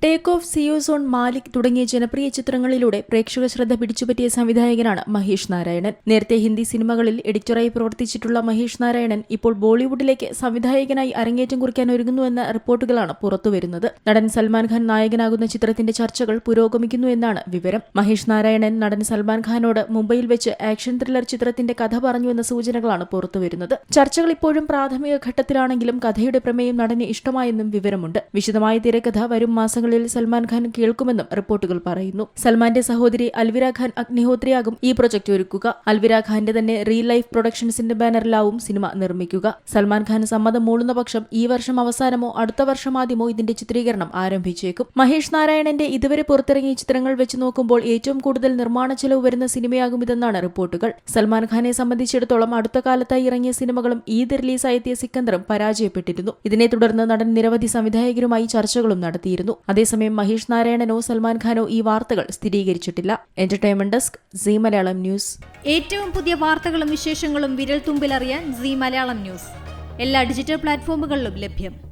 Take off, സിയോ zone, Malik തുടങ്ങിയ ജനപ്രിയ ചിത്രങ്ങളിലൂടെ പ്രേക്ഷക ശ്രദ്ധ പിടിച്ചുപറ്റിയ സംവിധായകനാണ് മഹേഷ് നാരായണൻ. നേരത്തെ ഹിന്ദി സിനിമകളിൽ എഡിറ്ററായി പ്രവർത്തിച്ചിട്ടുള്ള മഹേഷ് നാരായണൻ ഇപ്പോൾ ബോളിവുഡിലേക്ക് സംവിധായകനായി അരങ്ങേറ്റം കുറിക്കാൻ ഒരുങ്ങുന്നുവെന്ന റിപ്പോർട്ടുകളാണ് പുറത്തുവരുന്നത്. നടൻ സൽമാൻ ഖാൻ നായകനാകുന്ന ചിത്രത്തിന്റെ ചർച്ചകൾ പുരോഗമിക്കുന്നു എന്നാണ് വിവരം. മഹേഷ് നാരായണൻ നടൻ സൽമാൻ ഖാനോട് മുംബൈയിൽ വെച്ച് ആക്ഷൻ ത്രില്ലർ ചിത്രത്തിന്റെ കഥ പറഞ്ഞുവെന്ന സൂചനകളാണ് പുറത്തുവരുന്നത്. ചർച്ചകൾ ഇപ്പോഴും പ്രാഥമിക ഘട്ടത്തിലാണെങ്കിലും കഥയുടെ പ്രമേയം നടന് ഇഷ്ടമായെന്നും വിവരമുണ്ട്. വിശദമായ തിരക്കഥ വരും മാസങ്ങളിൽ സൽമാൻ ഖാൻ കേൾക്കുമെന്നും റിപ്പോർട്ടുകൾ പറയുന്നു. സൽമാന്റെ സഹോദരി അൽവിര ഖാൻ അഗ്നിഹോത്രിയാകും ഈ പ്രൊജക്ട് ഒരുക്കുക. അൽവിര ഖാന്റെ തന്നെ റിയൽ ലൈഫ് പ്രൊഡക്ഷൻസിന്റെ ബാനറിലാവും സിനിമ നിർമ്മിക്കുക. സൽമാൻ ഖാൻ സമ്മതം മൂളുന്ന പക്ഷം ഈ വർഷം അവസാനമോ അടുത്ത വർഷം ആദ്യമോ ഇതിന്റെ ചിത്രീകരണം ആരംഭിച്ചേക്കും. മഹേഷ് നാരായണന്റെ ഇതുവരെ പുറത്തിറങ്ങിയ ചിത്രങ്ങൾ വെച്ച് നോക്കുമ്പോൾ ഏറ്റവും കൂടുതൽ നിർമ്മാണ ചെലവ് വരുന്ന സിനിമയാകും ഇതെന്നാണ് റിപ്പോർട്ടുകൾ. സൽമാൻ ഖാനെ സംബന്ധിച്ചിടത്തോളം അടുത്ത കാലത്തായി ഇറങ്ങിയ സിനിമകളും ഈദ് റിലീസായെത്തിയ സിക്കന്ദറും പരാജയപ്പെട്ടിരുന്നു. ഇതിനെ തുടർന്ന് നടൻ നിരവധി സംവിധായകരുമായി ചർച്ചകളും നടത്തിയിരുന്നു. അതേസമയം മഹേഷ് നാരായണനോ സൽമാൻ ഖാനോ ഈ വാർത്തകൾ സ്ഥിരീകരിച്ചിട്ടില്ല. Entertainment desk, Zee Malayalam news. ഏറ്റവും പുതിയ വാർത്തകളും വിശേഷങ്ങളും വിരൽ തുമ്പിലറിയാൻ സീ മലയാളം ന്യൂസ് എല്ലാ ഡിജിറ്റൽ പ്ലാറ്റ്ഫോമുകളിലും ലഭ്യം.